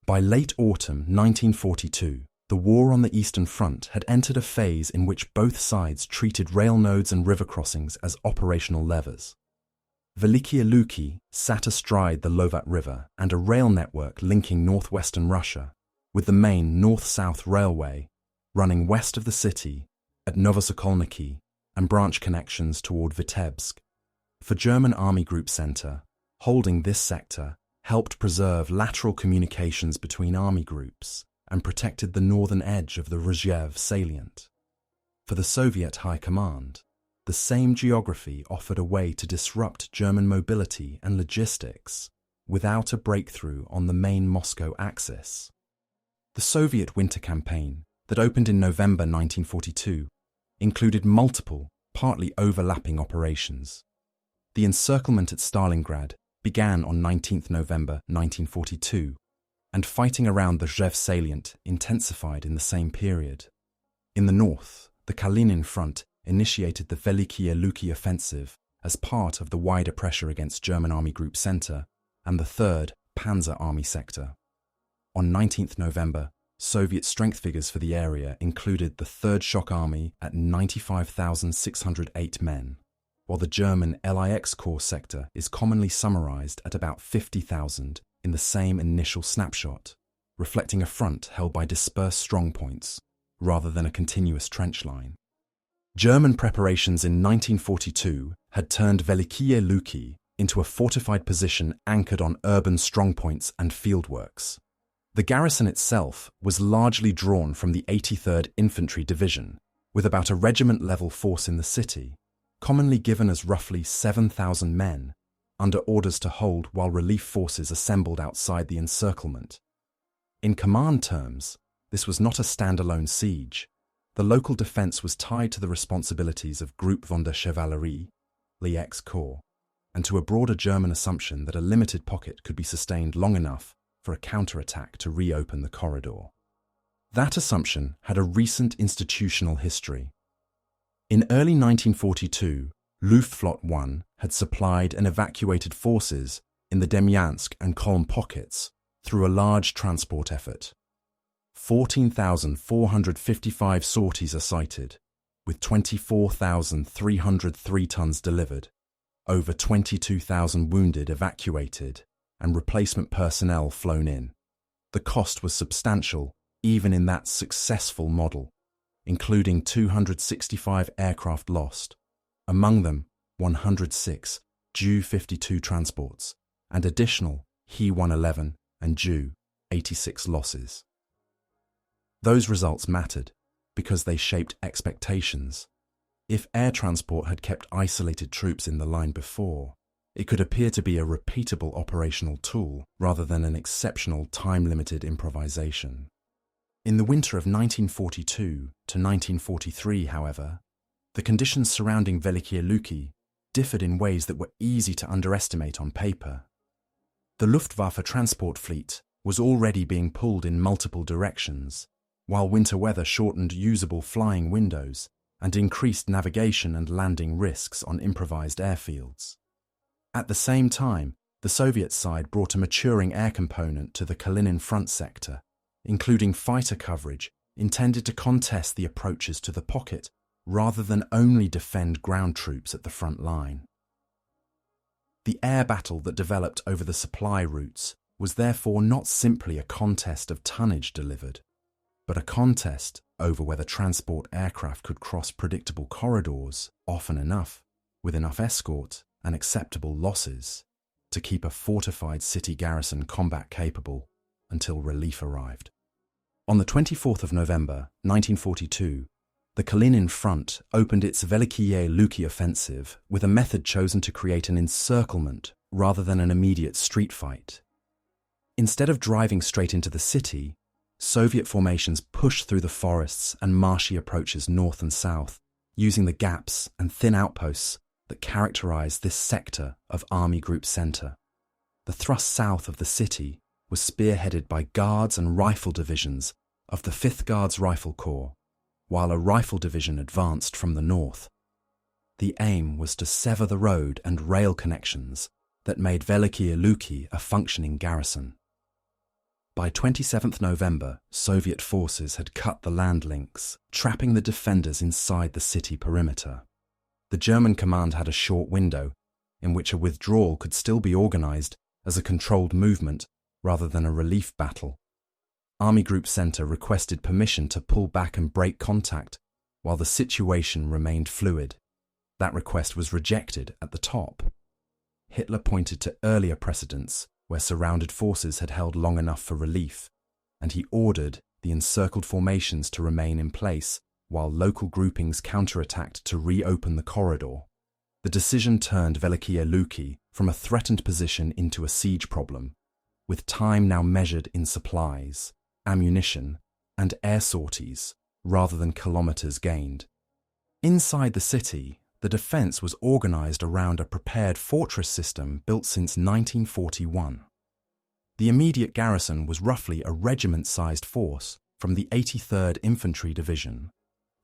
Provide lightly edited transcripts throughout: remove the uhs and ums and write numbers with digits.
By late autumn 1942, the war on the Eastern Front had entered a phase in which both sides treated rail nodes and river crossings as operational levers. Velikiye Luki sat astride the Lovat River and a rail network linking northwestern Russia, with the main north-south railway running west of the city at Novosokolniki and branch connections toward Vitebsk. For German Army Group Center, holding this sector helped preserve lateral communications between army groups and protected the northern edge of the Rzhev salient. For the Soviet High Command, the same geography offered a way to disrupt German mobility and logistics without a breakthrough on the main Moscow axis. The Soviet Winter Campaign, that opened in November 1942, included multiple, partly overlapping operations. The encirclement at Stalingrad began on 19 November 1942, and fighting around the Rzhev salient intensified in the same period. In the north, the Kalinin front initiated the Velikiye Luki offensive as part of the wider pressure against German Army Group Center and the 3rd Panzer Army Sector. On 19 November, Soviet strength figures for the area included the 3rd Shock Army at 95,608 men, while the German LIX Corps sector is commonly summarized at about 50,000 in the same initial snapshot, reflecting a front held by dispersed strongpoints rather than a continuous trench line. German preparations in 1942 had turned Velikiye Luki into a fortified position anchored on urban strongpoints and fieldworks. The garrison itself was largely drawn from the 83rd Infantry Division, with about a regiment-level force in the city, commonly given as roughly 7,000 men, under orders to hold while relief forces assembled outside the encirclement. In command terms, this was not a standalone siege. The local defence was tied to the responsibilities of Group von der Chevalerie, LIX Corps, and to a broader German assumption that a limited pocket could be sustained long enough for a counterattack to reopen the corridor. That assumption had a recent institutional history. In early 1942, Luftwaffe I had supplied and evacuated forces in the Demyansk and Kolm pockets through a large transport effort. 14,455 sorties are cited, with 24,303 tons delivered, over 22,000 wounded evacuated, and replacement personnel flown in. The cost was substantial, even in that successful model, including 265 aircraft lost, among them 106 Ju-52 transports, and additional He-111 and Ju-86 losses. Those results mattered because they shaped expectations. If air transport had kept isolated troops in the line before, it could appear to be a repeatable operational tool rather than an exceptional time-limited improvisation. In the winter of 1942 to 1943, however, the conditions surrounding Velikiye Luki differed in ways that were easy to underestimate on paper. The Luftwaffe transport fleet was already being pulled in multiple directions, while winter weather shortened usable flying windows and increased navigation and landing risks on improvised airfields. At the same time, the Soviet side brought a maturing air component to the Kalinin front sector, including fighter coverage intended to contest the approaches to the pocket rather than only defend ground troops at the front line. The air battle that developed over the supply routes was therefore not simply a contest of tonnage delivered, but a contest over whether transport aircraft could cross predictable corridors often enough, with enough escort and acceptable losses, to keep a fortified city garrison combat capable until relief arrived. On the 24th of November 1942, the Kalinin front opened its Velikiye Luki offensive with a method chosen to create an encirclement rather than an immediate street fight. Instead of driving straight into the city, Soviet formations pushed through the forests and marshy approaches north and south, using the gaps and thin outposts that characterized this sector of Army Group Center. The thrust south of the city was spearheaded by guards and rifle divisions of the 5th Guards Rifle Corps, while a rifle division advanced from the north. The aim was to sever the road and rail connections that made Velikiye Luki a functioning garrison. By 27th November, Soviet forces had cut the land links, trapping the defenders inside the city perimeter. The German command had a short window in which a withdrawal could still be organized as a controlled movement rather than a relief battle. Army Group Center requested permission to pull back and break contact while the situation remained fluid. That request was rejected at the top. Hitler pointed to earlier precedents where surrounded forces had held long enough for relief, and he ordered the encircled formations to remain in place while local groupings counterattacked to reopen the corridor. The decision turned Velikiye Luki from a threatened position into a siege problem, with time now measured in supplies, ammunition, and air sorties rather than kilometers gained. Inside the city, the defense was organized around a prepared fortress system built since 1941. The immediate garrison was roughly a regiment-sized force from the 83rd Infantry Division,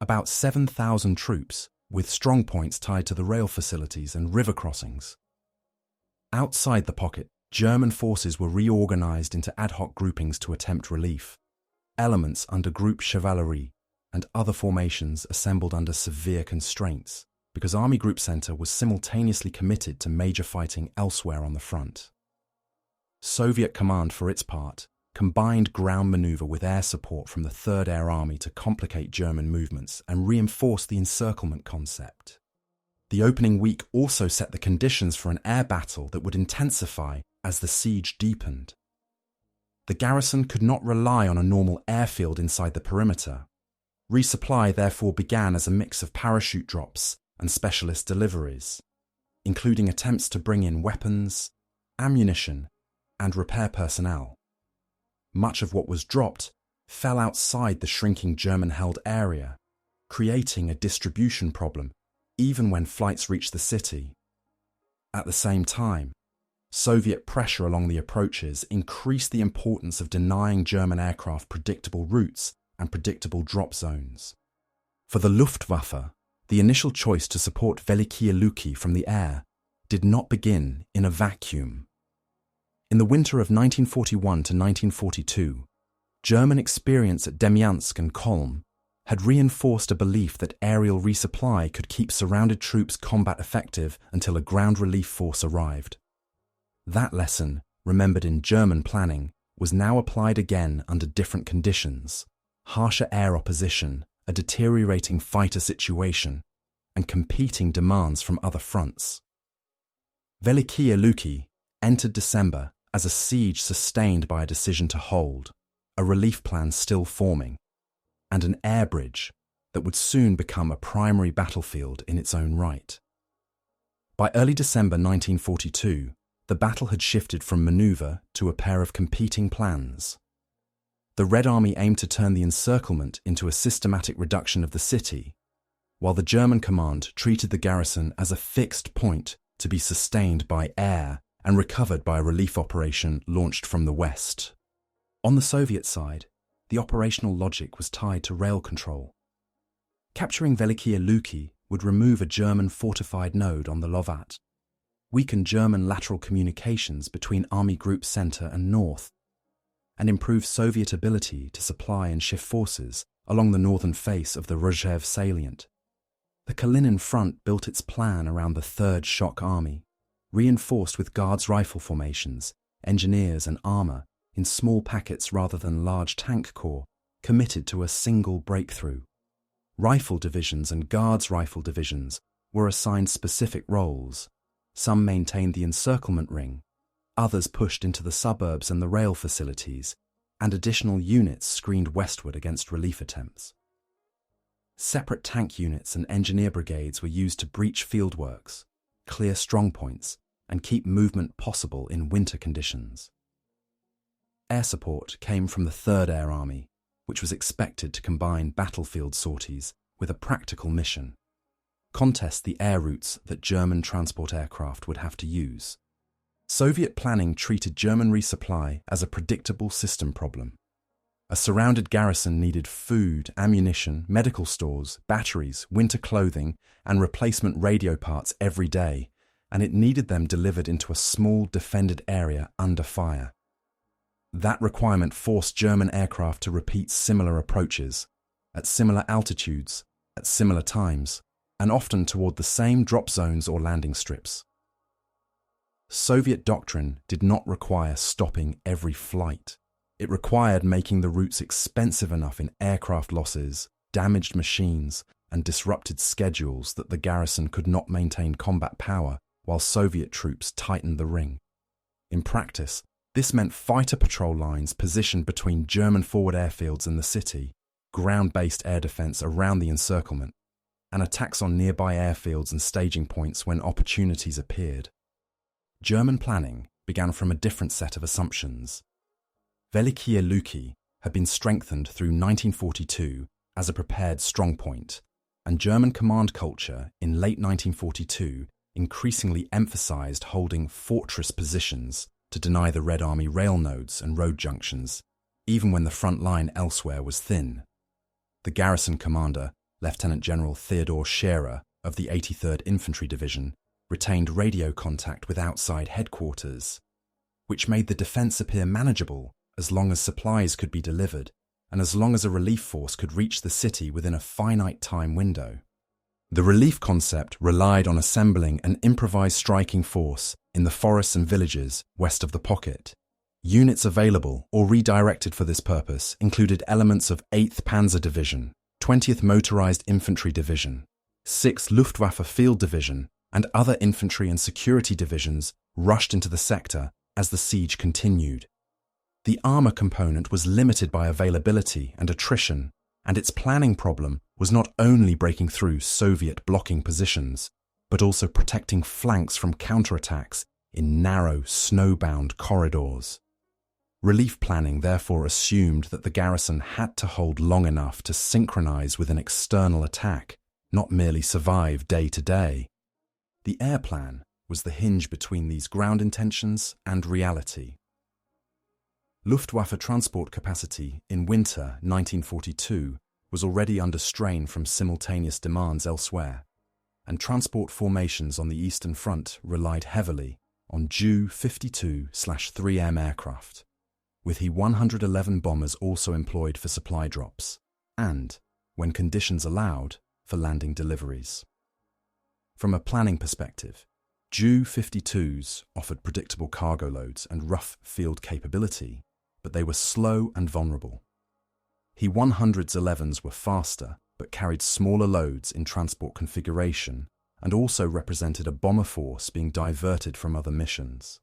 about 7,000 troops with strongpoints tied to the rail facilities and river crossings. Outside the pocket, German forces were reorganized into ad hoc groupings to attempt relief. Elements under Group Chevalerie and other formations assembled under severe constraints, because Army Group Center was simultaneously committed to major fighting elsewhere on the front. Soviet command, for its part, combined ground maneuver with air support from the 3rd Air Army to complicate German movements and reinforce the encirclement concept. The opening week also set the conditions for an air battle that would intensify as the siege deepened. The garrison could not rely on a normal airfield inside the perimeter. Resupply therefore began as a mix of parachute drops and specialist deliveries, including attempts to bring in weapons, ammunition, and repair personnel. Much of what was dropped fell outside the shrinking German-held area, creating a distribution problem even when flights reached the city. At the same time, Soviet pressure along the approaches increased the importance of denying German aircraft predictable routes and predictable drop zones. For the Luftwaffe, the initial choice to support Velikiye Luki from the air did not begin in a vacuum. In the winter of 1941 to 1942, German experience at Demyansk and Kolm had reinforced a belief that aerial resupply could keep surrounded troops combat effective until a ground relief force arrived. That lesson, remembered in German planning, was now applied again under different conditions: harsher air opposition, a deteriorating fighter situation, and competing demands from other fronts. Velikiye Luki entered December as a siege sustained by a decision to hold, a relief plan still forming, and an air bridge that would soon become a primary battlefield in its own right. By early December 1942, the battle had shifted from maneuver to a pair of competing plans. The Red Army aimed to turn the encirclement into a systematic reduction of the city, while the German command treated the garrison as a fixed point to be sustained by air and recovered by a relief operation launched from the west. On the Soviet side, the operational logic was tied to rail control. Capturing Velikiye Luki would remove a German fortified node on the Lovat, weaken German lateral communications between Army Group Center and North, and improve Soviet ability to supply and shift forces along the northern face of the Rzhev salient. The Kalinin front built its plan around the 3rd Shock Army, reinforced with Guards rifle formations, engineers and armour in small packets rather than large tank corps, committed to a single breakthrough. Rifle divisions and Guards rifle divisions were assigned specific roles. Some maintained the encirclement ring, others pushed into the suburbs and the rail facilities, and additional units screened westward against relief attempts. Separate tank units and engineer brigades were used to breach fieldworks, clear strongpoints, and keep movement possible in winter conditions. Air support came from the 3rd Air Army, which was expected to combine battlefield sorties with a practical mission: contest the air routes that German transport aircraft would have to use. Soviet planning treated German resupply as a predictable system problem. A surrounded garrison needed food, ammunition, medical stores, batteries, winter clothing, and replacement radio parts every day, and it needed them delivered into a small defended area under fire. That requirement forced German aircraft to repeat similar approaches, at similar altitudes, at similar times, and often toward the same drop zones or landing strips. Soviet doctrine did not require stopping every flight. It required making the routes expensive enough in aircraft losses, damaged machines, and disrupted schedules that the Garrison could not maintain combat power while Soviet troops tightened the ring. In practice, this meant fighter patrol lines positioned between German forward airfields and the city, ground-based air defense around the encirclement, and attacks on nearby airfields and staging points when opportunities appeared. German planning began from a different set of assumptions. Velikiye Luki had been strengthened through 1942 as a prepared strongpoint, and German command culture in late 1942 increasingly emphasized holding fortress positions to deny the Red Army rail nodes and road junctions, even when the front line elsewhere was thin. The Garrison commander, Lieutenant General Theodor Scherer of the 83rd Infantry Division, retained radio contact with outside headquarters, which made the defense appear manageable as long as supplies could be delivered and as long as a relief force could reach the city within a finite time window. The relief concept relied on assembling an improvised striking force in the forests and villages west of the pocket. Units available or redirected for this purpose included elements of 8th Panzer Division, 20th Motorized Infantry Division, 6th Luftwaffe Field Division, and other infantry and security divisions rushed into the sector as the siege continued. The armour component was limited by availability and attrition, and its planning problem was not only breaking through Soviet blocking positions, but also protecting flanks from counterattacks in narrow, snowbound corridors. Relief planning therefore assumed that the Garrison had to hold long enough to synchronize with an external attack, not merely survive day to day. The air plan was the hinge between these ground intentions and reality. Luftwaffe transport capacity in winter 1942 was already under strain from simultaneous demands elsewhere, and transport formations on the Eastern Front relied heavily on Ju-52/3M aircraft, with He-111 bombers also employed for supply drops, and, when conditions allowed, for landing deliveries. From a planning perspective, Ju-52s offered predictable cargo loads and rough field capability, but they were slow and vulnerable. He-111s were faster, but carried smaller loads in transport configuration and also represented a bomber force being diverted from other missions.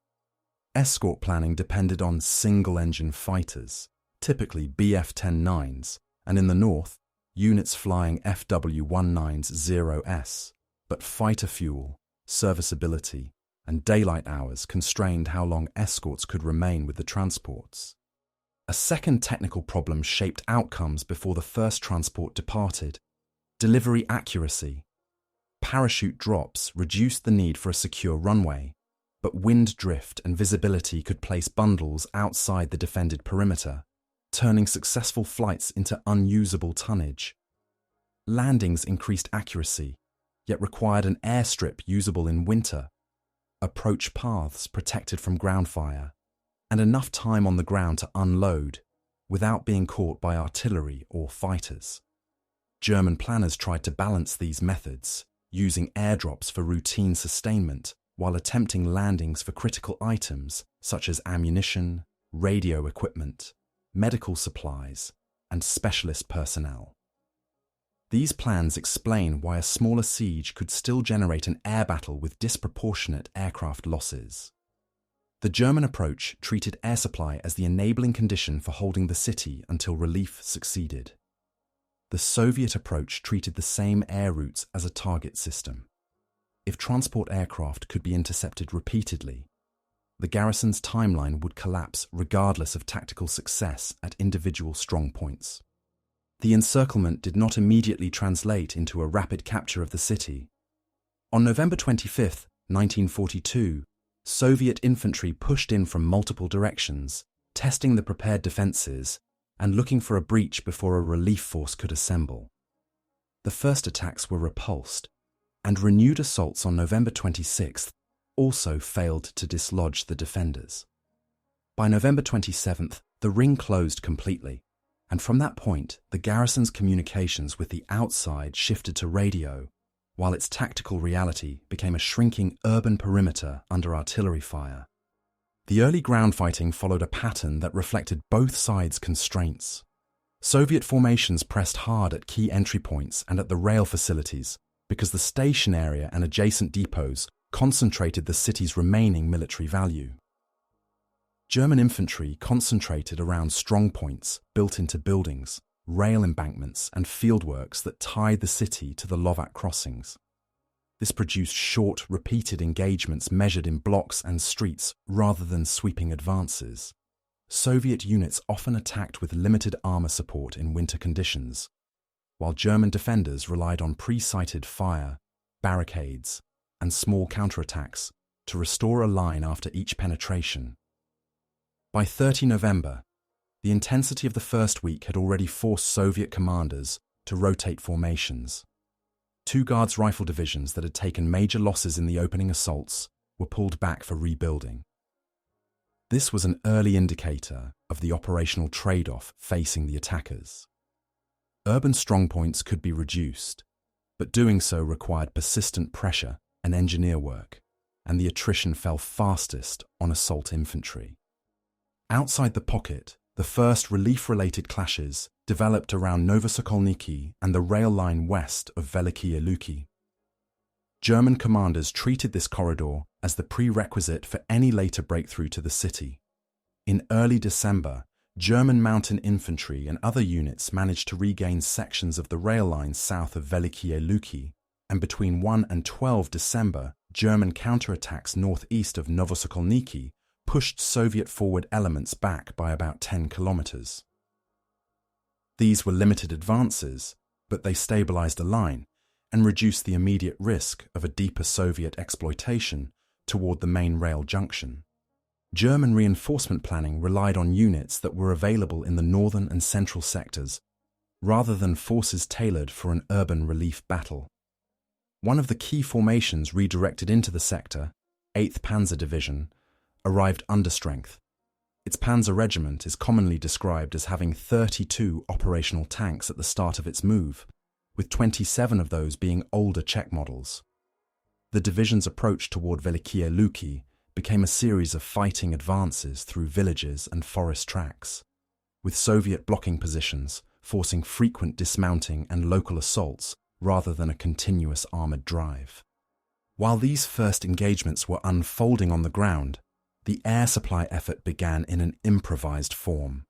Escort planning depended on single-engine fighters, typically Bf-10-9s, and in the north, units flying FW-19s0S, but fighter fuel, serviceability, and daylight hours constrained how long escorts could remain with the transports. A second technical problem shaped outcomes before the first transport departed: delivery accuracy. Parachute drops reduced the need for a secure runway, but wind drift and visibility could place bundles outside the defended perimeter, turning successful flights into unusable tonnage. Landings increased accuracy, yet required an airstrip usable in winter, approach paths protected from ground fire, and enough time on the ground to unload without being caught by artillery or fighters. German planners tried to balance these methods, using airdrops for routine sustainment while attempting landings for critical items such as ammunition, radio equipment, medical supplies, and specialist personnel. These plans explain why a smaller siege could still generate an air battle with disproportionate aircraft losses. The German approach treated air supply as the enabling condition for holding the city until relief succeeded. The Soviet approach treated the same air routes as a target system. If transport aircraft could be intercepted repeatedly, the Garrison's timeline would collapse regardless of tactical success at individual strong points. The encirclement did not immediately translate into a rapid capture of the city. On November 25, 1942, Soviet infantry pushed in from multiple directions, testing the prepared defences and looking for a breach before a relief force could assemble. The first attacks were repulsed, and renewed assaults on November 26 also failed to dislodge the defenders. By November 27th, the ring closed completely, and from that point, the garrison's communications with the outside shifted to radio, while its tactical reality became a shrinking urban perimeter under artillery fire. The early ground fighting followed a pattern that reflected both sides' constraints. Soviet formations pressed hard at key entry points and at the rail facilities because the station area and adjacent depots concentrated the city's remaining military value. German infantry concentrated around strong points built into buildings, rail embankments and fieldworks that tied the city to the Lovat crossings. This produced short, repeated engagements measured in blocks and streets rather than sweeping advances. Soviet units often attacked with limited armor support in winter conditions, while German defenders relied on pre-sighted fire, barricades, and small counterattacks to restore a line after each penetration. By 30 November, the intensity of the first week had already forced Soviet commanders to rotate formations. Two Guards rifle divisions that had taken major losses in the opening assaults were pulled back for rebuilding. This was an early indicator of the operational trade-off facing the attackers. Urban strongpoints could be reduced, but doing so required persistent pressure and engineer work, and the attrition fell fastest on assault infantry. Outside the pocket, the first relief-related clashes developed around Novosokolniki and the rail line west of Velikiye Luki. German commanders treated this corridor as the prerequisite for any later breakthrough to the city. In early December, German mountain infantry and other units managed to regain sections of the rail line south of Velikiye Luki, and between 1 and 12 December, German counterattacks northeast of Novosokolniki pushed Soviet forward elements back by about 10 kilometers. These were limited advances, but they stabilized the line and reduced the immediate risk of a deeper Soviet exploitation toward the main rail junction. German reinforcement planning relied on units that were available in the northern and central sectors, rather than forces tailored for an urban relief battle. One of the key formations redirected into the sector, 8th Panzer Division, arrived understrength. Its Panzer Regiment is commonly described as having 32 operational tanks at the start of its move, with 27 of those being older Czech models. The division's approach toward Velikiye Luki became a series of fighting advances through villages and forest tracks, with Soviet blocking positions forcing frequent dismounting and local assaults rather than a continuous armoured drive. While these first engagements were unfolding on the ground, the air supply effort began in an improvised form.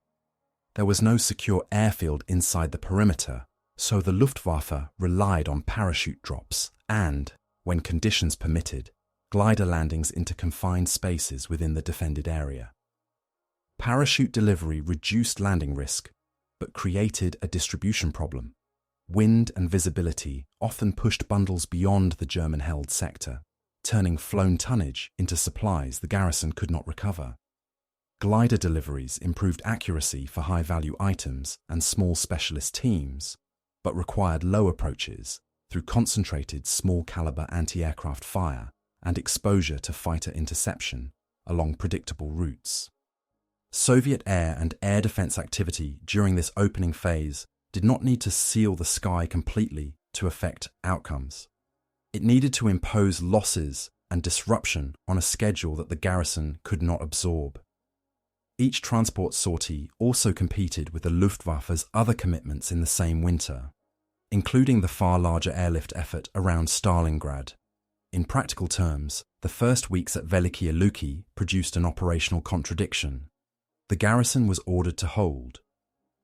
There was no secure airfield inside the perimeter, so the Luftwaffe relied on parachute drops and, when conditions permitted, glider landings into confined spaces within the defended area. Parachute delivery reduced landing risk, but created a distribution problem. Wind and visibility often pushed bundles beyond the German-held sector, turning flown tonnage into supplies the garrison could not recover. Glider deliveries improved accuracy for high-value items and small specialist teams, but required low approaches through concentrated small-caliber anti-aircraft fire and exposure to fighter interception along predictable routes. Soviet air and air defense activity during this opening phase did not need to seal the sky completely to affect outcomes. It needed to impose losses and disruption on a schedule that the garrison could not absorb. Each transport sortie also competed with the Luftwaffe's other commitments in the same winter, including the far larger airlift effort around Stalingrad. In practical terms, the first weeks at Velikiye Luki produced an operational contradiction. The garrison was ordered to hold.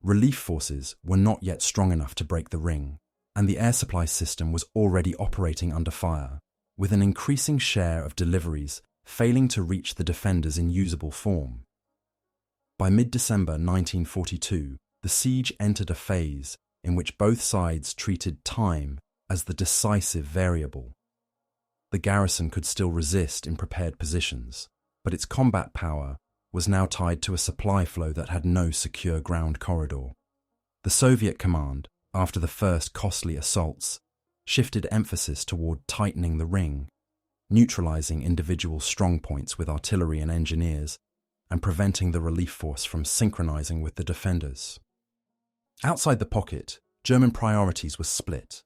Relief forces were not yet strong enough to break the ring, and the air supply system was already operating under fire, with an increasing share of deliveries failing to reach the defenders in usable form. By mid-December 1942, the siege entered a phase in which both sides treated time as the decisive variable. The garrison could still resist in prepared positions, but its combat power was now tied to a supply flow that had no secure ground corridor. The Soviet command, after the first costly assaults, shifted emphasis toward tightening the ring, neutralizing individual strongpoints with artillery and engineers, and preventing the relief force from synchronizing with the defenders. Outside the pocket, German priorities were split.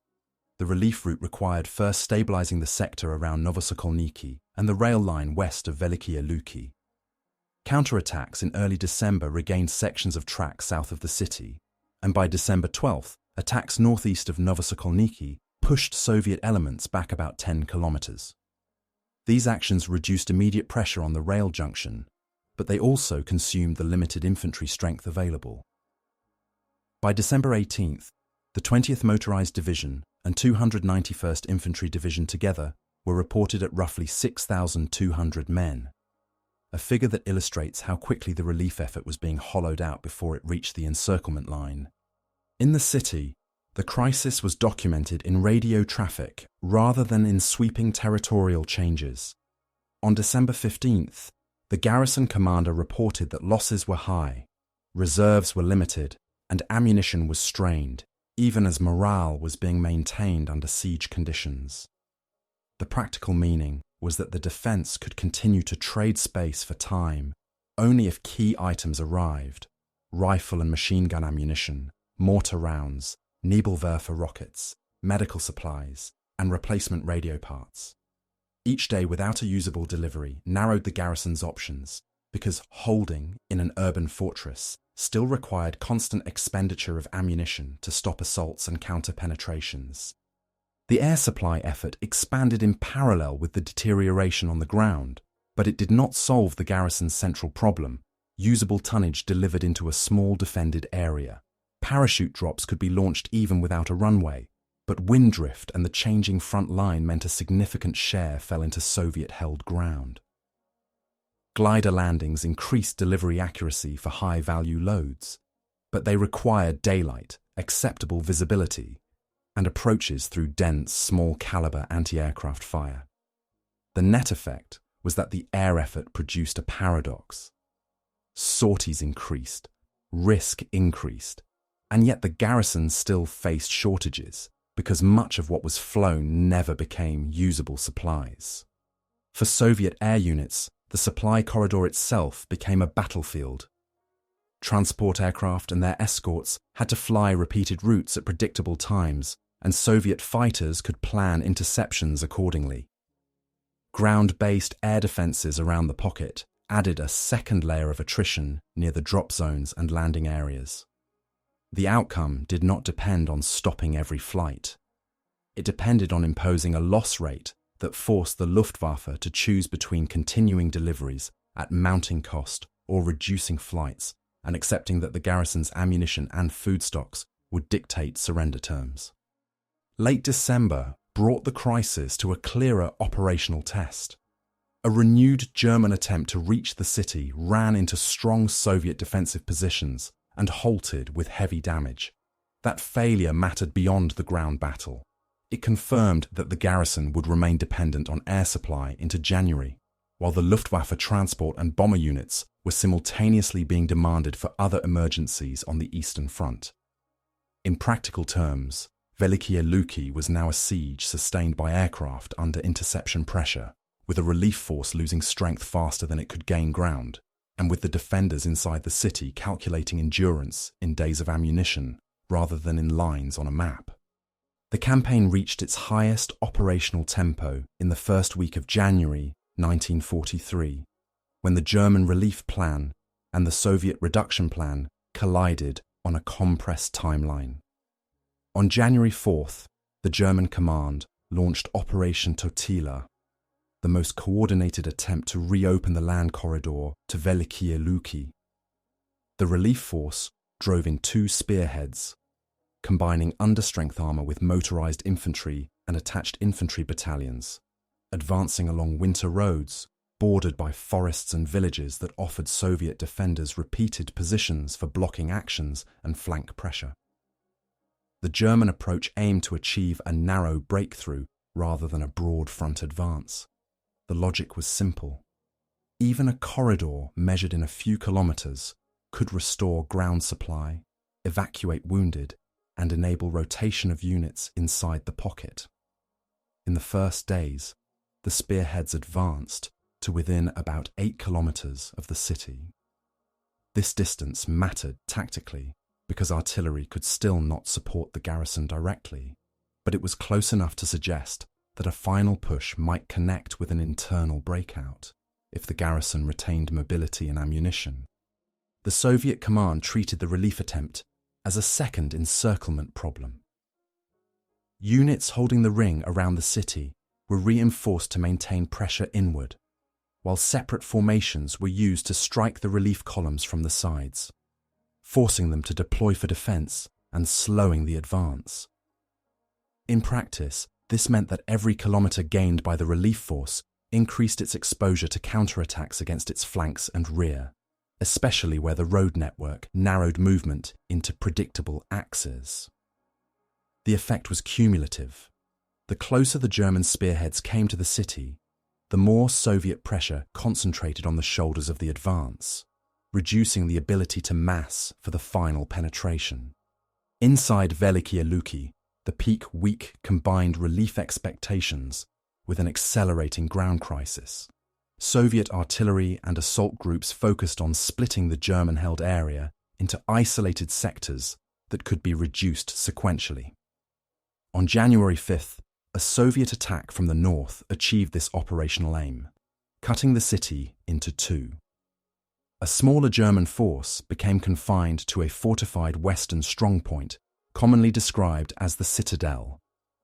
The relief route required first stabilizing the sector around Novosokolniki and the rail line west of Velikiye Luki. Counterattacks in early December regained sections of track south of the city, and by December 12th, attacks northeast of Novosokolniki pushed Soviet elements back about 10 kilometers. These actions reduced immediate pressure on the rail junction, but they also consumed the limited infantry strength available. By December 18th, the 20th Motorized Division and 291st Infantry Division together were reported at roughly 6,200 men, a figure that illustrates how quickly the relief effort was being hollowed out before it reached the encirclement line. In the city, the crisis was documented in radio traffic rather than in sweeping territorial changes. On December 15th, the garrison commander reported that losses were high, reserves were limited, and ammunition was strained, even as morale was being maintained under siege conditions. The practical meaning was that the defense could continue to trade space for time only if key items arrived: rifle and machine gun ammunition, mortar rounds, Nebelwerfer rockets, medical supplies, and replacement radio parts. Each day without a usable delivery narrowed the garrison's options, because holding in an urban fortress still required constant expenditure of ammunition to stop assaults and counter-penetrations. The air supply effort expanded in parallel with the deterioration on the ground, but it did not solve the garrison's central problem: usable tonnage delivered into a small defended area. Parachute drops could be launched even without a runway, but wind drift and the changing front line meant a significant share fell into Soviet-held ground. Glider landings increased delivery accuracy for high-value loads, but they required daylight, acceptable visibility, and approaches through dense, small-caliber anti-aircraft fire. The net effect was that the air effort produced a paradox. Sorties increased, risk increased, and yet the garrison still faced shortages because much of what was flown never became usable supplies. For Soviet air units, the supply corridor itself became a battlefield. Transport aircraft and their escorts had to fly repeated routes at predictable times, and Soviet fighters could plan interceptions accordingly. Ground-based air defenses around the pocket added a second layer of attrition near the drop zones and landing areas. The outcome did not depend on stopping every flight. It depended on imposing a loss rate that forced the Luftwaffe to choose between continuing deliveries at mounting cost or reducing flights, and accepting that the garrison's ammunition and food stocks would dictate surrender terms. Late December brought the crisis to a clearer operational test. A renewed German attempt to reach the city ran into strong Soviet defensive positions and halted with heavy damage. That failure mattered beyond the ground battle. It confirmed that the garrison would remain dependent on air supply into January, while the Luftwaffe transport and bomber units were simultaneously being demanded for other emergencies on the Eastern Front. In practical terms, Velikiye Luki was now a siege sustained by aircraft under interception pressure, with a relief force losing strength faster than it could gain ground, and with the defenders inside the city calculating endurance in days of ammunition rather than in lines on a map. The campaign reached its highest operational tempo in the first week of January 1943, when the German relief plan and the Soviet reduction plan collided on a compressed timeline. On January 4th, the German command launched Operation Totila, the most coordinated attempt to reopen the land corridor to Velikiye Luki. The relief force drove in two spearheads, combining understrength armour with motorised infantry and attached infantry battalions, advancing along winter roads bordered by forests and villages that offered Soviet defenders repeated positions for blocking actions and flank pressure. The German approach aimed to achieve a narrow breakthrough rather than a broad front advance. The logic was simple. Even a corridor measured in a few kilometres could restore ground supply, evacuate wounded, and enable rotation of units inside the pocket. In the first days, the spearheads advanced, to within about 8 kilometers of the city. This distance mattered tactically because artillery could still not support the garrison directly, but it was close enough to suggest that a final push might connect with an internal breakout if the garrison retained mobility and ammunition. The Soviet command treated the relief attempt as a second encirclement problem. Units holding the ring around the city were reinforced to maintain pressure inward, while separate formations were used to strike the relief columns from the sides, forcing them to deploy for defense and slowing the advance. In practice, this meant that every kilometer gained by the relief force increased its exposure to counterattacks against its flanks and rear, especially where the road network narrowed movement into predictable axes. The effect was cumulative. The closer the German spearheads came to the city, the more Soviet pressure concentrated on the shoulders of the advance, reducing the ability to mass for the final penetration. Inside Velikiye Luki, the peak-week combined relief expectations with an accelerating ground crisis. Soviet artillery and assault groups focused on splitting the German-held area into isolated sectors that could be reduced sequentially. On January 5th, a Soviet attack from the north achieved this operational aim, cutting the city into two. A smaller German force became confined to a fortified western strongpoint, commonly described as the Citadel,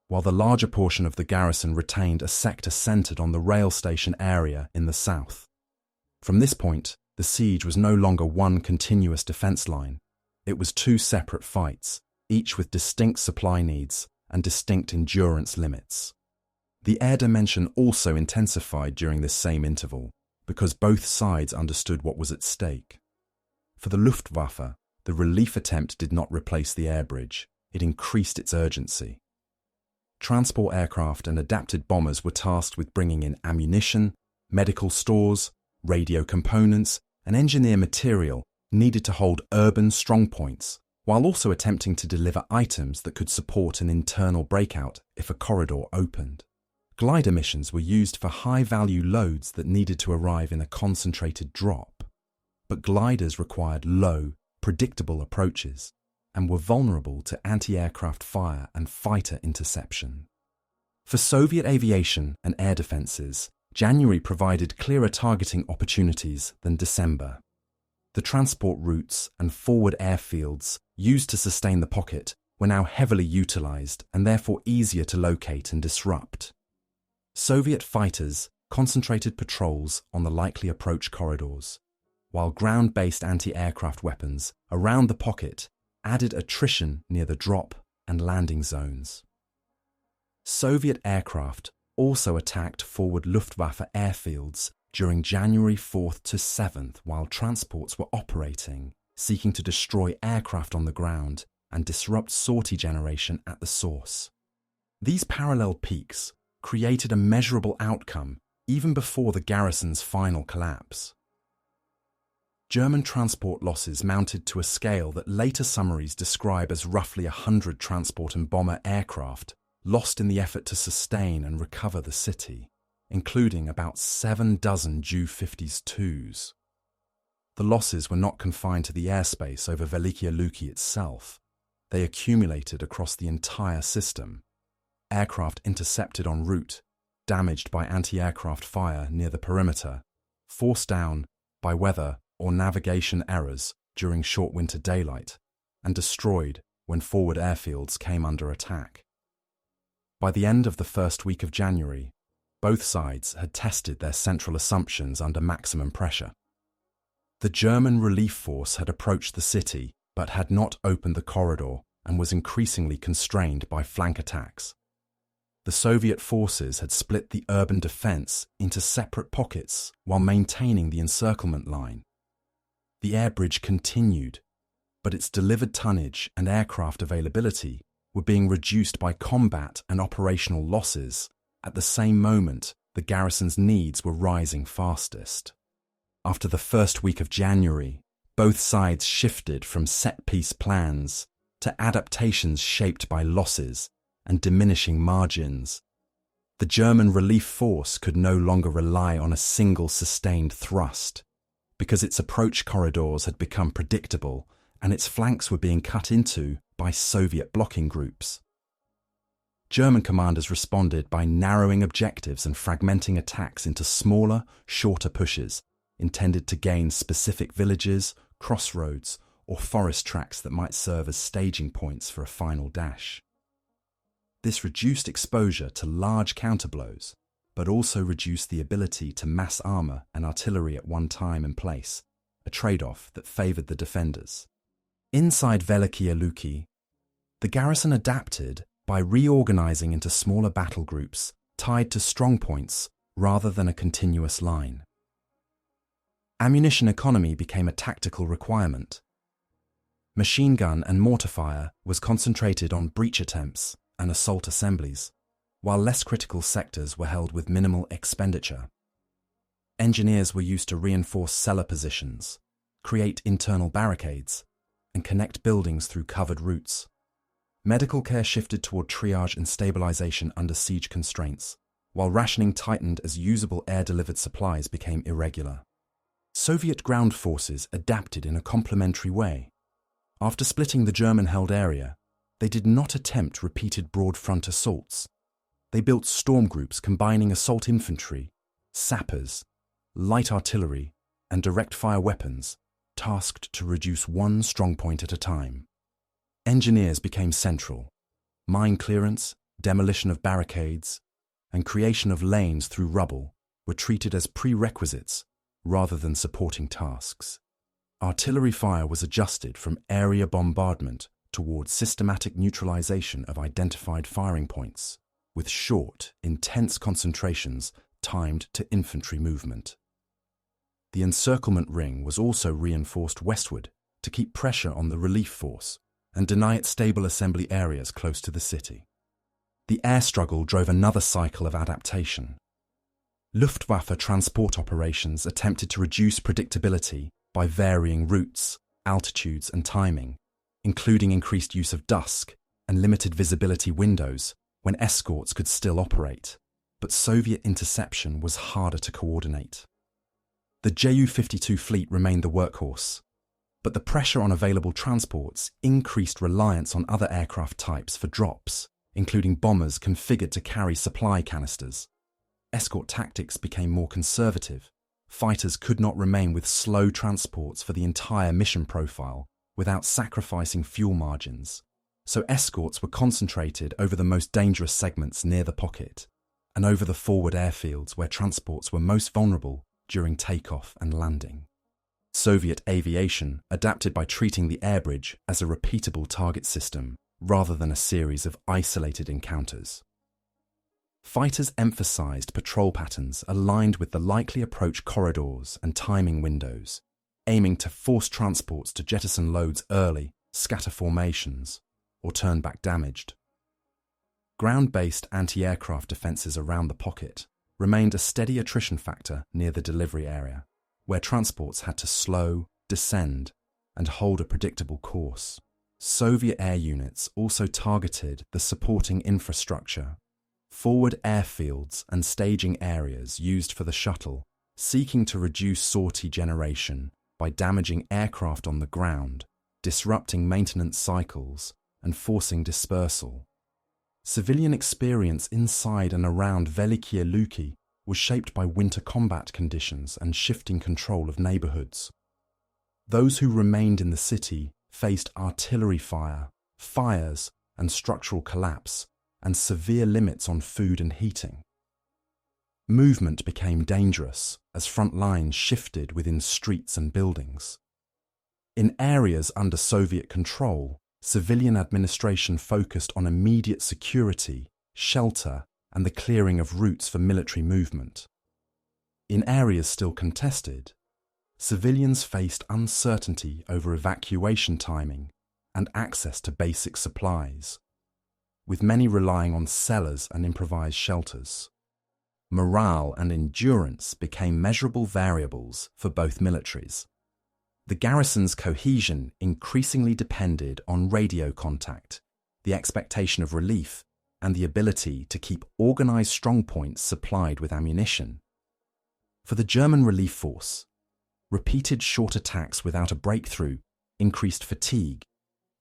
while the larger portion of the garrison retained a sector centered on the rail station area in the south. From this point, the siege was no longer one continuous defense line. It was two separate fights, each with distinct supply needs and distinct endurance limits. The air dimension also intensified during this same interval, because both sides understood what was at stake. For the Luftwaffe, the relief attempt did not replace the air bridge, it increased its urgency. Transport aircraft and adapted bombers were tasked with bringing in ammunition, medical stores, radio components, and engineer material needed to hold urban strongpoints, while also attempting to deliver items that could support an internal breakout if a corridor opened. Glider missions were used for high-value loads that needed to arrive in a concentrated drop, but gliders required low, predictable approaches and were vulnerable to anti-aircraft fire and fighter interception. For Soviet aviation and air defenses, January provided clearer targeting opportunities than December. The transport routes and forward airfields used to sustain the pocket were now heavily utilized and therefore easier to locate and disrupt. Soviet fighters concentrated patrols on the likely approach corridors, while ground-based anti-aircraft weapons around the pocket added attrition near the drop and landing zones. Soviet aircraft also attacked forward Luftwaffe airfields during January 4th to 7th while transports were operating, seeking to destroy aircraft on the ground and disrupt sortie generation at the source. These parallel peaks created a measurable outcome even before the garrison's final collapse. German transport losses mounted to a scale that later summaries describe as roughly 100 transport and bomber aircraft lost in the effort to sustain and recover the city, including about 7 dozen Ju-52s. The losses were not confined to the airspace over Velikiye Luki itself. They accumulated across the entire system. Aircraft intercepted en route, damaged by anti-aircraft fire near the perimeter, forced down by weather or navigation errors during short winter daylight, and destroyed when forward airfields came under attack. By the end of the first week of January, both sides had tested their central assumptions under maximum pressure. The German relief force had approached the city but had not opened the corridor and was increasingly constrained by flank attacks. The Soviet forces had split the urban defense into separate pockets while maintaining the encirclement line. The air bridge continued, but its delivered tonnage and aircraft availability were being reduced by combat and operational losses. At the same moment, the garrison's needs were rising fastest. After the first week of January, both sides shifted from set-piece plans to adaptations shaped by losses and diminishing margins. The German relief force could no longer rely on a single sustained thrust, because its approach corridors had become predictable and its flanks were being cut into by Soviet blocking groups. German commanders responded by narrowing objectives and fragmenting attacks into smaller, shorter pushes intended to gain specific villages, crossroads, or forest tracts that might serve as staging points for a final dash. This reduced exposure to large counterblows, but also reduced the ability to mass armour and artillery at one time and place, a trade-off that favoured the defenders. Inside Velikiye Luki, the garrison adapted by reorganising into smaller battle groups tied to strongpoints rather than a continuous line. Ammunition economy became a tactical requirement. Machine gun and mortar fire was concentrated on breach attempts and assault assemblies, while less critical sectors were held with minimal expenditure. Engineers were used to reinforce cellar positions, create internal barricades, and connect buildings through covered routes. Medical care shifted toward triage and stabilization under siege constraints, while rationing tightened as usable air-delivered supplies became irregular. Soviet ground forces adapted in a complementary way. After splitting the German-held area, they did not attempt repeated broad front assaults. They built storm groups combining assault infantry, sappers, light artillery, and direct-fire weapons, tasked to reduce one strongpoint at a time. Engineers became central. Mine clearance, demolition of barricades, and creation of lanes through rubble were treated as prerequisites rather than supporting tasks. Artillery fire was adjusted from area bombardment towards systematic neutralization of identified firing points, with short, intense concentrations timed to infantry movement. The encirclement ring was also reinforced westward to keep pressure on the relief force and deny it stable assembly areas close to the city. The air struggle drove another cycle of adaptation. Luftwaffe transport operations attempted to reduce predictability by varying routes, altitudes, and timing, including increased use of dusk and limited visibility windows when escorts could still operate, but Soviet interception was harder to coordinate. The Ju-52 fleet remained the workhorse, but the pressure on available transports increased reliance on other aircraft types for drops, including bombers configured to carry supply canisters. Escort tactics became more conservative. Fighters could not remain with slow transports for the entire mission profile without sacrificing fuel margins, so escorts were concentrated over the most dangerous segments near the pocket and over the forward airfields where transports were most vulnerable during takeoff and landing. Soviet aviation adapted by treating the air bridge as a repeatable target system rather than a series of isolated encounters. Fighters emphasized patrol patterns aligned with the likely approach corridors and timing windows, aiming to force transports to jettison loads early, scatter formations, or turn back damaged. Ground-based anti-aircraft defenses around the pocket remained a steady attrition factor near the delivery area, where transports had to slow, descend, and hold a predictable course. Soviet air units also targeted the supporting infrastructure, forward airfields and staging areas used for the shuttle, seeking to reduce sortie generation by damaging aircraft on the ground, disrupting maintenance cycles, and forcing dispersal. Civilian experience inside and around Velikiye Luki was shaped by winter combat conditions and shifting control of neighbourhoods. Those who remained in the city faced artillery fire, fires, and structural collapse, and severe limits on food and heating. Movement became dangerous as front lines shifted within streets and buildings. In areas under Soviet control, civilian administration focused on immediate security, shelter, and the clearing of routes for military movement. In areas still contested, civilians faced uncertainty over evacuation timing and access to basic supplies, with many relying on cellars and improvised shelters. Morale and endurance became measurable variables for both militaries. The garrison's cohesion increasingly depended on radio contact, the expectation of relief, and the ability to keep organized strongpoints supplied with ammunition. For the German relief force, repeated short attacks without a breakthrough increased fatigue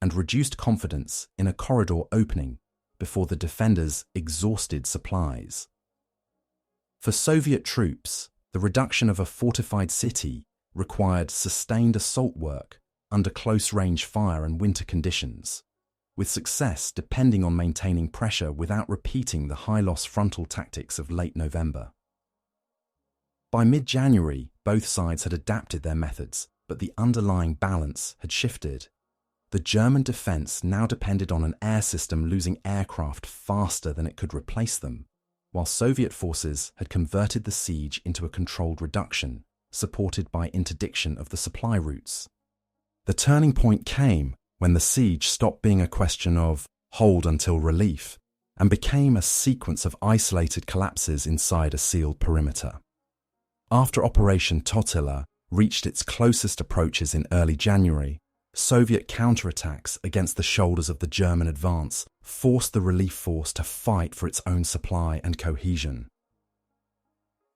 and reduced confidence in a corridor opening before the defenders exhausted supplies. For Soviet troops, the reduction of a fortified city required sustained assault work under close-range fire and winter conditions, with success depending on maintaining pressure without repeating the high-loss frontal tactics of late November. By mid-January, both sides had adapted their methods, but the underlying balance had shifted. The German defense now depended on an air system losing aircraft faster than it could replace them, while Soviet forces had converted the siege into a controlled reduction, supported by interdiction of the supply routes. The turning point came when the siege stopped being a question of hold until relief and became a sequence of isolated collapses inside a sealed perimeter. After Operation Totila reached its closest approaches in early January, Soviet counterattacks against the shoulders of the German advance forced the relief force to fight for its own supply and cohesion.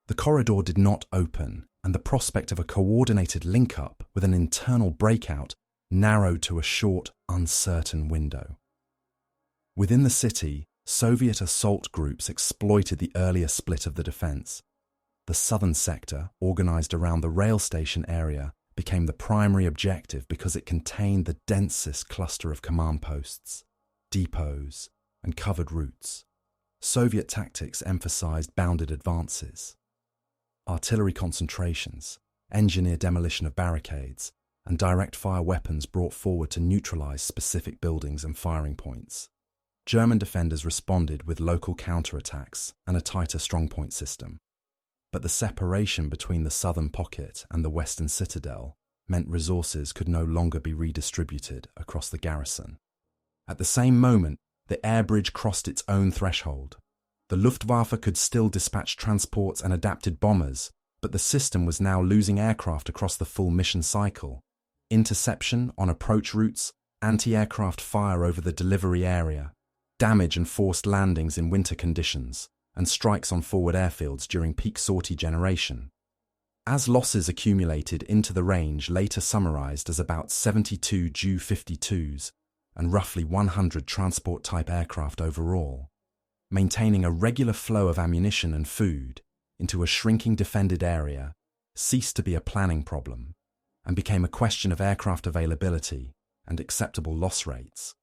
The corridor did not open, and the prospect of a coordinated link-up with an internal breakout narrowed to a short, uncertain window. Within the city, Soviet assault groups exploited the earlier split of the defense. The southern sector, organized around the rail station area, became the primary objective because it contained the densest cluster of command posts, depots, and covered routes. Soviet tactics emphasized bounded advances. Artillery concentrations, engineer demolition of barricades, and direct-fire weapons brought forward to neutralize specific buildings and firing points. German defenders responded with local counterattacks and a tighter strongpoint system. But the separation between the southern pocket and the western citadel meant resources could no longer be redistributed across the garrison. At the same moment, the air bridge crossed its own threshold. The Luftwaffe could still dispatch transports and adapted bombers, but the system was now losing aircraft across the full mission cycle. Interception on approach routes, anti-aircraft fire over the delivery area, damage and forced landings in winter conditions, and strikes on forward airfields during peak sortie generation. As losses accumulated into the range later summarized as about 72 Ju-52s and roughly 100 transport-type aircraft overall, maintaining a regular flow of ammunition and food into a shrinking defended area ceased to be a planning problem and became a question of aircraft availability and acceptable loss rates.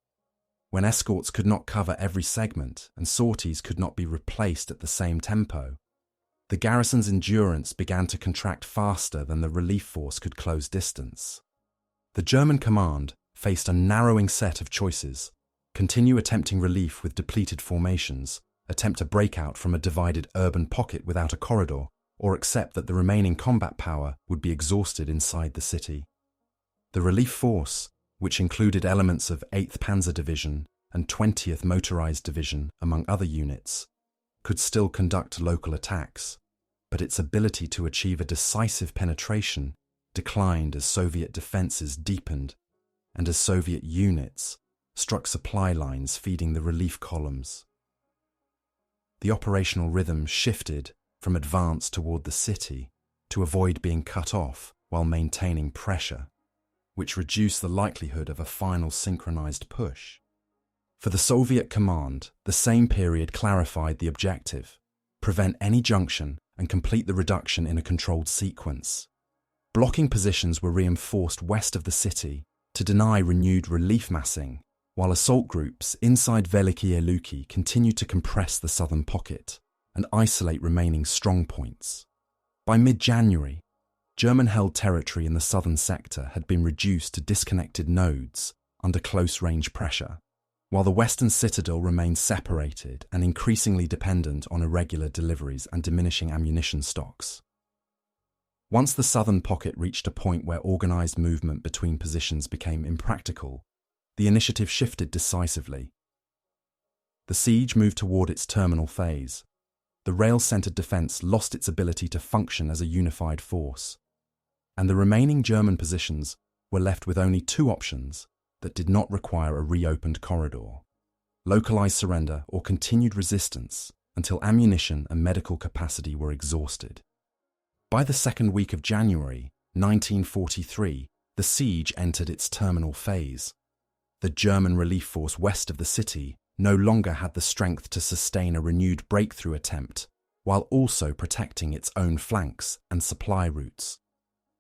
When escorts could not cover every segment and sorties could not be replaced at the same tempo, the garrison's endurance began to contract faster than the relief force could close distance. The German command faced a narrowing set of choices: continue attempting relief with depleted formations, attempt a breakout from a divided urban pocket without a corridor, or accept that the remaining combat power would be exhausted inside the city. The relief force, which included elements of 8th Panzer Division and 20th Motorized Division, among other units, could still conduct local attacks, but its ability to achieve a decisive penetration declined as Soviet defenses deepened and as Soviet units struck supply lines feeding the relief columns. The operational rhythm shifted from advance toward the city to avoid being cut off while maintaining pressure, which reduced the likelihood of a final synchronized push. For the Soviet command, the same period clarified the objective: prevent any junction and complete the reduction in a controlled sequence. Blocking positions were reinforced west of the city to deny renewed relief massing, while assault groups inside Velikiye Luki continued to compress the southern pocket and isolate remaining strong points. By mid-January, German-held territory in the southern sector had been reduced to disconnected nodes under close-range pressure, while the western citadel remained separated and increasingly dependent on irregular deliveries and diminishing ammunition stocks. Once the southern pocket reached a point where organized movement between positions became impractical, the initiative shifted decisively. The siege moved toward its terminal phase. The rail-centered defense lost its ability to function as a unified force, and the remaining German positions were left with only two options that did not require a reopened corridor: localized surrender, or continued resistance until ammunition and medical capacity were exhausted. By the second week of January 1943, the siege entered its terminal phase. The German relief force west of the city no longer had the strength to sustain a renewed breakthrough attempt, while also protecting its own flanks and supply routes.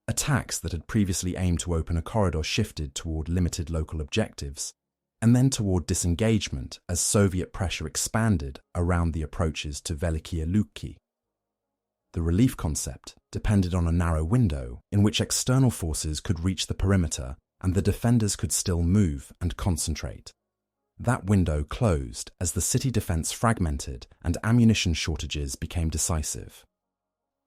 Attacks that had previously aimed to open a corridor shifted toward limited local objectives, and then toward disengagement as Soviet pressure expanded around the approaches to Velikiye Luki. The relief concept depended on a narrow window in which external forces could reach the perimeter and the defenders could still move and concentrate. That window closed as the city defense fragmented and ammunition shortages became decisive.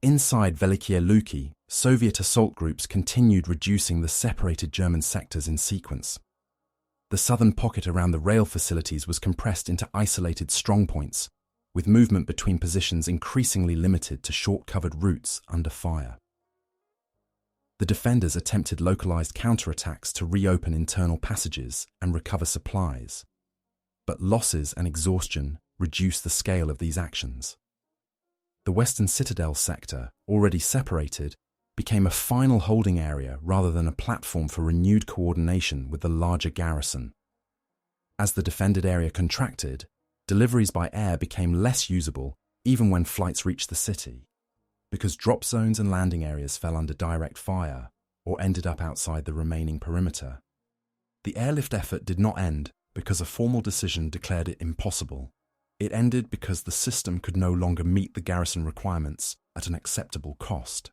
Inside Velikiye Luki, Soviet assault groups continued reducing the separated German sectors in sequence. The southern pocket around the rail facilities was compressed into isolated strongpoints, with movement between positions increasingly limited to short-covered routes under fire. The defenders attempted localized counterattacks to reopen internal passages and recover supplies, but losses and exhaustion reduced the scale of these actions. The Western Citadel sector, already separated, became a final holding area rather than a platform for renewed coordination with the larger garrison. As the defended area contracted, deliveries by air became less usable even when flights reached the city, because drop zones and landing areas fell under direct fire or ended up outside the remaining perimeter. The airlift effort did not end because a formal decision declared it impossible. It ended because the system could no longer meet the garrison requirements at an acceptable cost.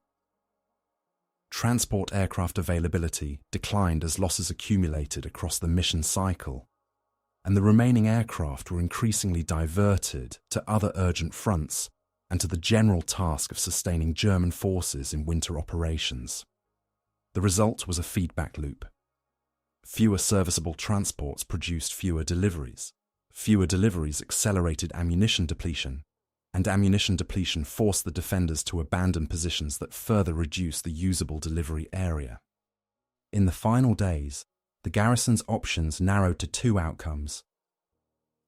Transport aircraft availability declined as losses accumulated across the mission cycle, and the remaining aircraft were increasingly diverted to other urgent fronts and to the general task of sustaining German forces in winter operations. The result was a feedback loop. Fewer serviceable transports produced fewer deliveries. Fewer deliveries accelerated ammunition depletion, and ammunition depletion forced the defenders to abandon positions that further reduced the usable delivery area. In the final days, the garrison's options narrowed to two outcomes: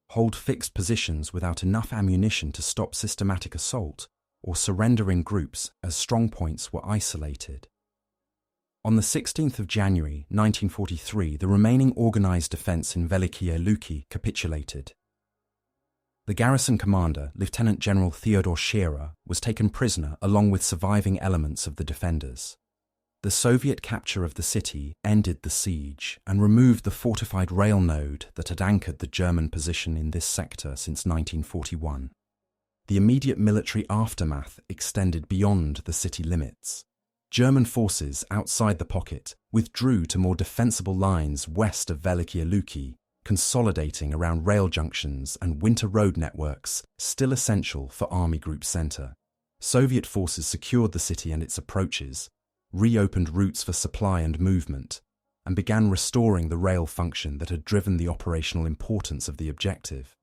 hold fixed positions without enough ammunition to stop systematic assault, or surrender in groups as strongpoints were isolated. On the 16th of January 1943, the remaining organised defence in Velikiye Luki capitulated. The garrison commander, Lieutenant General Theodor Scherer, was taken prisoner along with surviving elements of the defenders. The Soviet capture of the city ended the siege and removed the fortified rail node that had anchored the German position in this sector since 1941. The immediate military aftermath extended beyond the city limits. German forces outside the pocket withdrew to more defensible lines west of Velikiye Luki, consolidating around rail junctions and winter road networks still essential for Army Group Center. Soviet forces secured the city and its approaches, reopened routes for supply and movement, and began restoring the rail function that had driven the operational importance of the objective.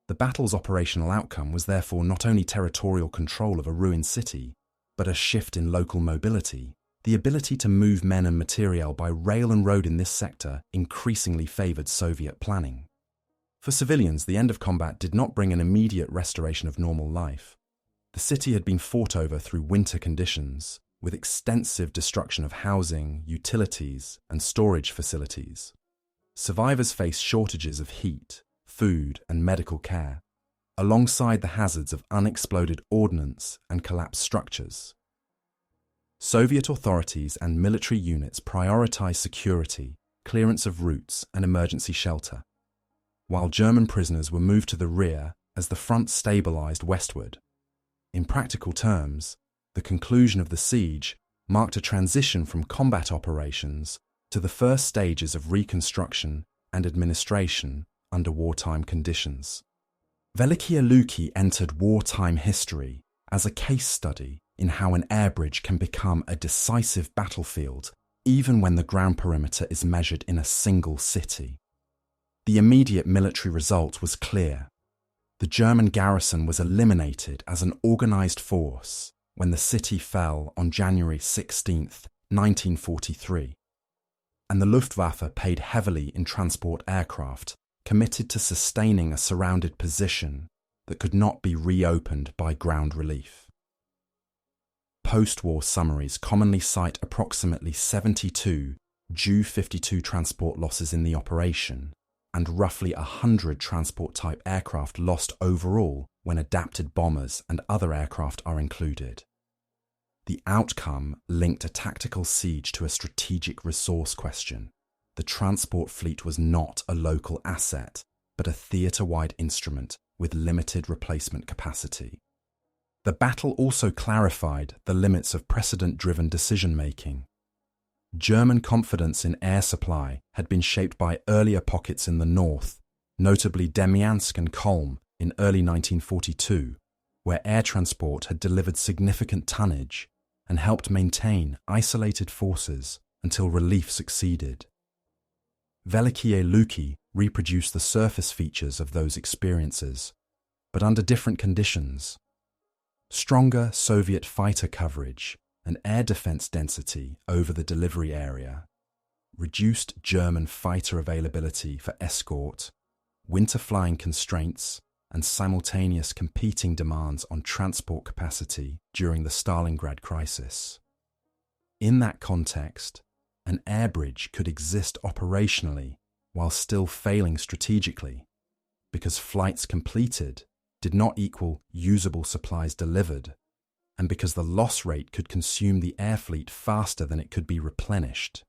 The battle's operational outcome was therefore not only territorial control of a ruined city, but a shift in local mobility. The ability to move men and material by rail and road in this sector increasingly favoured Soviet planning. For civilians, the end of combat did not bring an immediate restoration of normal life. The city had been fought over through winter conditions, with extensive destruction of housing, utilities, and storage facilities. Survivors faced shortages of heat, food, and medical care, alongside the hazards of unexploded ordnance and collapsed structures. Soviet authorities and military units prioritized security, clearance of routes, and emergency shelter, while German prisoners were moved to the rear as the front stabilized westward. In practical terms, the conclusion of the siege marked a transition from combat operations to the first stages of reconstruction and administration under wartime conditions. Velikiye Luki entered wartime history as a case study in how an air bridge can become a decisive battlefield even when the ground perimeter is measured in a single city. The immediate military result was clear. The German garrison was eliminated as an organized force when the city fell on January 16, 1943, and the Luftwaffe paid heavily in transport aircraft committed to sustaining a surrounded position that could not be reopened by ground relief. Post-war summaries commonly cite approximately 72 Ju-52 transport losses in the operation and roughly 100 transport-type aircraft lost overall when adapted bombers and other aircraft are included. The outcome linked a tactical siege to a strategic resource question. The transport fleet was not a local asset, but a theatre-wide instrument with limited replacement capacity. The battle also clarified the limits of precedent-driven decision-making. German confidence in air supply had been shaped by earlier pockets in the north, notably Demyansk and Kolm in early 1942, where air transport had delivered significant tonnage and helped maintain isolated forces until relief succeeded. Velikiye Luki reproduced the surface features of those experiences, but under different conditions. Stronger Soviet fighter coverage and air defense density over the delivery area, reduced German fighter availability for escort, winter flying constraints, and simultaneous competing demands on transport capacity during the Stalingrad crisis. In that context, an air bridge could exist operationally while still failing strategically, because flights completed did not equal usable supplies delivered, and because the loss rate could consume the air fleet faster than it could be replenished.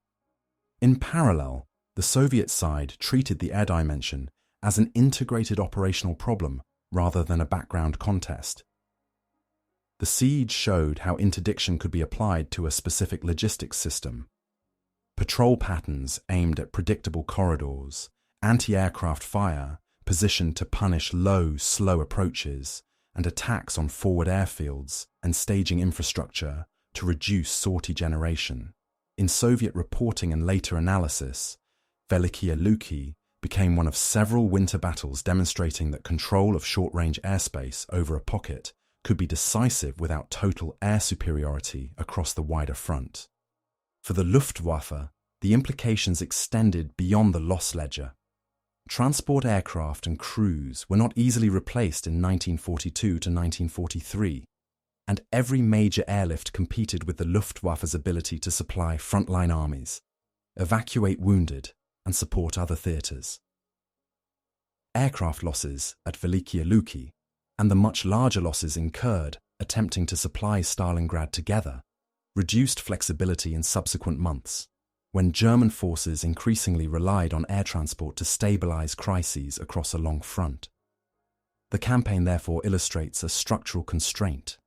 In parallel, the Soviet side treated the air dimension as an integrated operational problem rather than a background contest. The siege showed how interdiction could be applied to a specific logistics system. Patrol patterns aimed at predictable corridors, anti-aircraft fire positioned to punish low, slow approaches, and attacks on forward airfields and staging infrastructure to reduce sortie generation. In Soviet reporting and later analysis, Velikiye Luki became one of several winter battles demonstrating that control of short-range airspace over a pocket could be decisive without total air superiority across the wider front. For the Luftwaffe, the implications extended beyond the loss ledger. Transport aircraft and crews were not easily replaced in 1942 to 1943, and every major airlift competed with the Luftwaffe's ability to supply frontline armies, evacuate wounded, and support other theatres. Aircraft losses at Velikiye Luki and the much larger losses incurred attempting to supply Stalingrad together reduced flexibility in subsequent months, when German forces increasingly relied on air transport to stabilise crises across a long front. The campaign therefore illustrates a structural constraint.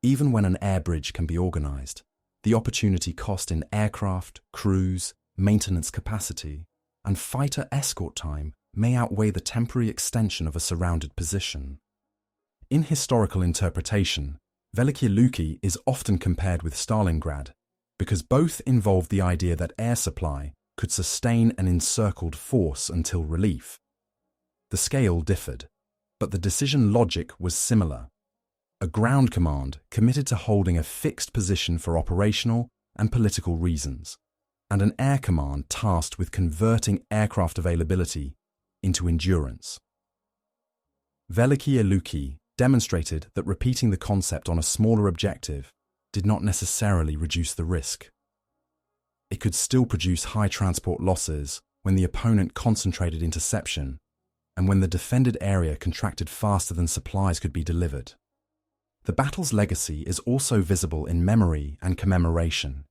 Even when an air bridge can be organised, the opportunity cost in aircraft, crews, maintenance capacity, and fighter escort time may outweigh the temporary extension of a surrounded position. In historical interpretation, Velikiye Luki is often compared with Stalingrad, because both involved the idea that air supply could sustain an encircled force until relief. The scale differed, but the decision logic was similar. A ground command committed to holding a fixed position for operational and political reasons, and an air command tasked with converting aircraft availability into endurance. Velikiye Luki demonstrated that repeating the concept on a smaller objective did not necessarily reduce the risk. It could still produce high transport losses when the opponent concentrated interception and when the defended area contracted faster than supplies could be delivered. The battle's legacy is also visible in memory and commemoration.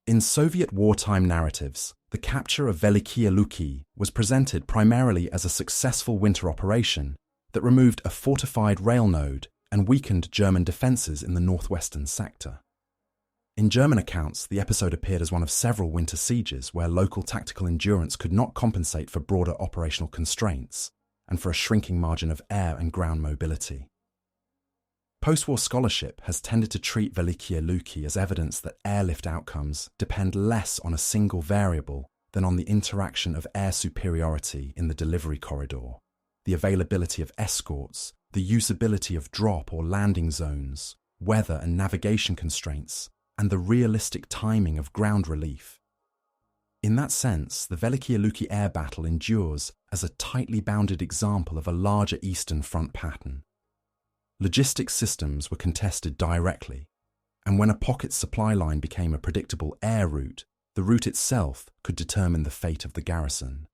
In Soviet wartime narratives, the capture of Velikiye Luki was presented primarily as a successful winter operation that removed a fortified rail node and weakened German defences in the northwestern sector. In German accounts, the episode appeared as one of several winter sieges where local tactical endurance could not compensate for broader operational constraints and for a shrinking margin of air and ground mobility. Post-war scholarship has tended to treat Velikiye Luki as evidence that airlift outcomes depend less on a single variable than on the interaction of air superiority in the delivery corridor, the availability of escorts, the usability of drop or landing zones, weather and navigation constraints, and the realistic timing of ground relief. In that sense, the Velikiye Luki air battle endures as a tightly bounded example of a larger Eastern Front pattern. Logistics systems were contested directly, and when a pocket supply line became a predictable air route, the route itself could determine the fate of the garrison.